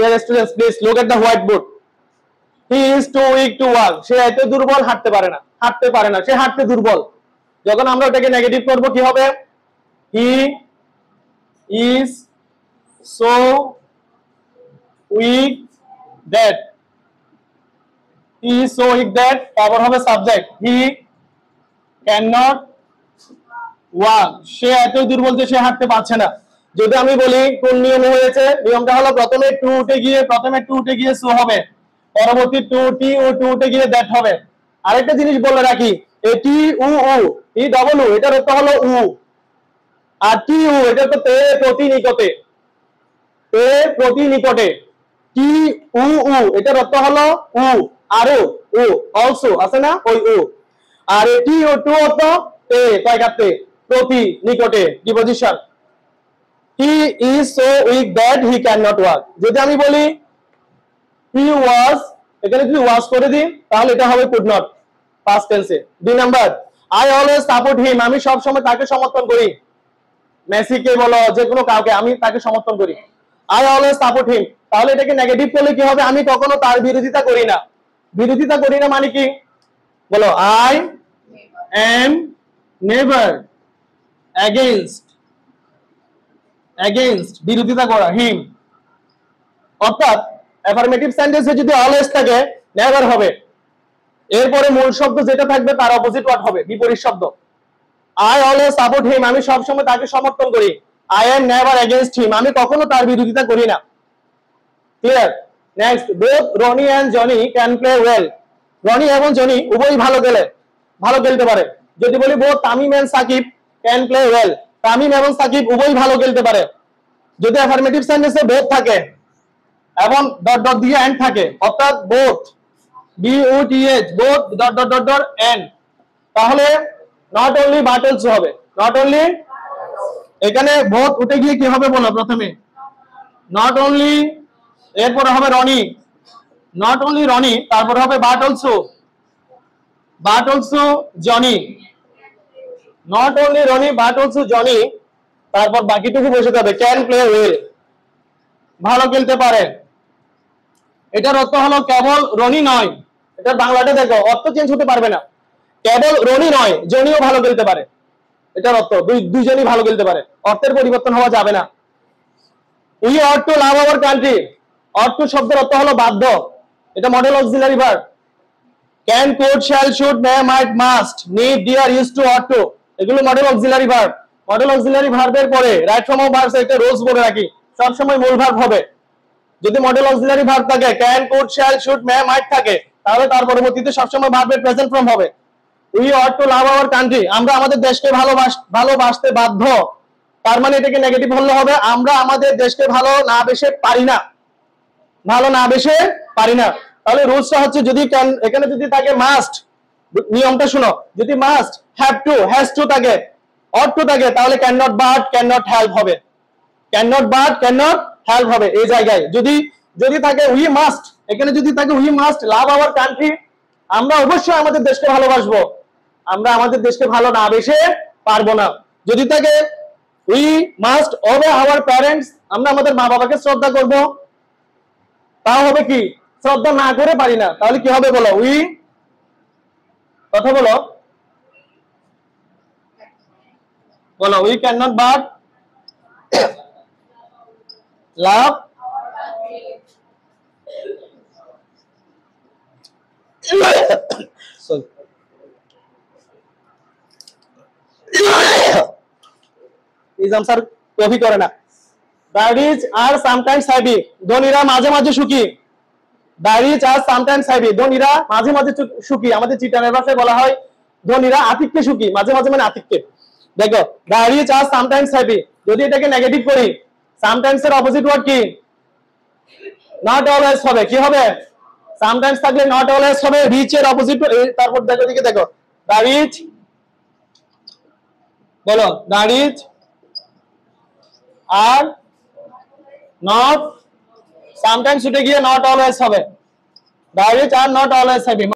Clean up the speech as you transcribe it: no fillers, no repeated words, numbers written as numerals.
Dear students, please look at the whiteboard. He is too weak to walk. সে এত দুর্বল হাঁটতে পারে না সে হাঁটতে দুর্বল। যখন আমরা ওটাকে নেগেটিভ করব কি হবে? He is so weak that তারপর হবে সাবজেক্ট he cannot walk. সে এত দুর্বল যে সে হাঁটতে পারছে না। যদি আমি বলি কোন নিয়মে হয়েছে, নিয়মটা হলো প্রথমে টু উঠে গিয়ে সো হবে, পরবর্তী টু টি ও টু উঠে গিয়ে দ্যাট হবে। আরেকটা জিনিস বলে রাখি, এটি উ ই ডবল উ এটার অর্থ হলো উ, আর টি উ এটা তো তে প্রতি নিকটে, টি উ এটার অর্থ হলো উ, আরো উ অলসো আছে না ওই উ, আর এটি ও টু অর্থ তে কয়কাতে প্রতি নিকটে deposition. He is so weak that he cannot walk. যদি আমি বলি he was, এখানে যদি was করে দিই তাহলে এটা হবে could not past tense A. 2 number, I always support him. আমি সব সময় তাকে সমর্থন করি। মেসিকে বলো যে কোনো কাউকে আমি তাকে সমর্থন করি। I always support him. তাহলে এটাকে নেগেটিভ করলে কি হবে? আমি কখনো তার বিরোধিতা করি না মানে কি বলো? I am never against বিরোধিতা করা হিম। অর্থাৎ অ্যাফার্মেটিভ সেন্টেন্সে যদি অলওয়েজ থাকে নেভার হবে, এরপরে মূল শব্দ যেটা থাকবে তার অপোজিট ওয়ার্ড হবে বিপরীত শব্দ। আই অলওয়েজ সাপোর্ট হিম, আমি সব সময় তাকে সমর্থন করি। I am never against him, আমি কখনো তার বিরোধিতা করি না। Clear? Next, both Roni and Johnny can play well. Roni এবং জনি উভয়ই ভালো খেলতে পারে। যদি বলি both Tamim and Shakib can play well, Tamim এবং সাকিব উভয়ই ভালো খেলতে পারে। যদি অ্যাফার্মেটিভ সেন্টেন্সে বোথ থাকে এবং ডট ডট দিয়ে এন্ড থাকে, অর্থাৎ both B O T H both dot dot dot dot and, তাহলে নট অনলি বাট অলসো হবে। নট অনলি, এখানে বোথ উঠে গিয়ে কি হবে বলো? প্রথমে নট অনলি, এরপরে হবে রনি, নট অনলি রনি, তারপর হবে but also Johnny, not only Roni but also Johnny, তারপর বাকিটুকু বসে যাবে ক্যান প্লে ওয়েল, ভালো খেলতে পারে। এটার অর্থ হলো কেবল রনি নয়, এটার বাংলাটা দেখো অর্থ চেঞ্জ হতে পারবে না। কেবল রনি নয় জনিও ভালো খেলতে পারে, এটার অর্থ দুইজনই ভালো খেলতে পারে, অর্থের পরিবর্তন হওয়া যাবে না। We ought to love our country, ought to শব্দের অর্থ হলো বাধ্য, এটা modal auxiliary verb. Can could shall should may might must need dare use to ought to, এগুলো modal auxiliary verb. Modal auxiliary ভার্বের পরে রাইট ফর্ম অফ ভার্বস একটা রোজ বলে রাখি, সব সময় মূল ভার্ব হবে। যদি মডেল অক্সিলারি ভার্ব থাকে can could shall should may might থাকে, তাহলে তার পরবর্তীতে সবসময় ভার্বের প্রেজেন্ট ফর্ম হবে। We ought to love our country, আমরা আমাদের দেশকে ভালোবাসতে বাধ্য, তার মানে এটাকে নেগেটিভ হলে হবে আমরা আমাদের দেশকে ভালো না বেশে পারি না। তাহলে রুলসটা হচ্ছে যদি এখানে যদি থাকে মাস্ট, নিয়মটা শুনো, যদি must have to has to থাকে অট টু থাকে তাহলে can not but can not help হবে, এই জায়গায় যদি থাকে উই মাস্ট, এখানে যদি থাকে we must love our country, আমরা অবশ্যই আমাদের দেশকে ভালোবাসবো, আমরা আমাদের দেশকে ভালো না বেশে পারবো না। যদি থাকে উই মাস্ট ওবে আওয়ার প্যারেন্টস, আমরা আমাদের মা বাবাকে শ্রদ্ধা করব, তাও হবে কি শ্রদ্ধা না করে পারি না, তাহলে কি হবে বলো? কথা বলো we can not but love sir coffee করে না। ডায়েরিজ আর সামটাইমস হ্যাভি, ধনীরা মাঝে মাঝে সুখী। ডায়েরিজ আর সামটাইমস হ্যাভি, ধনীরা মাঝে মাঝে সুখী। আমাদের চিটানের ভাষায় বলা হয় ধনীরা আতিককে সুখী, মাঝে মাঝে মানে আতিককে। দেখো ডায়েরিজ আর সামটাইমস হ্যাভি, যদি এটাকে নেগেটিভ করি সামটাইমস এর অপোজিট ওয়ার্ড কি? নট অলওয়েজ হবে। কি হবে? সামটাইমস থাকলে নট অলওয়েজ হবে, রিচ এর অপোজিট। তারপর দেখো দিকে দেখো ডায়েরিজ, বলো ডায়েরিজ আর নট, সামটাইমস উঠে গিয়ে নট অলওয়েজ হবে, ডায়েরিজ আর নট অলওয়েজ হবে।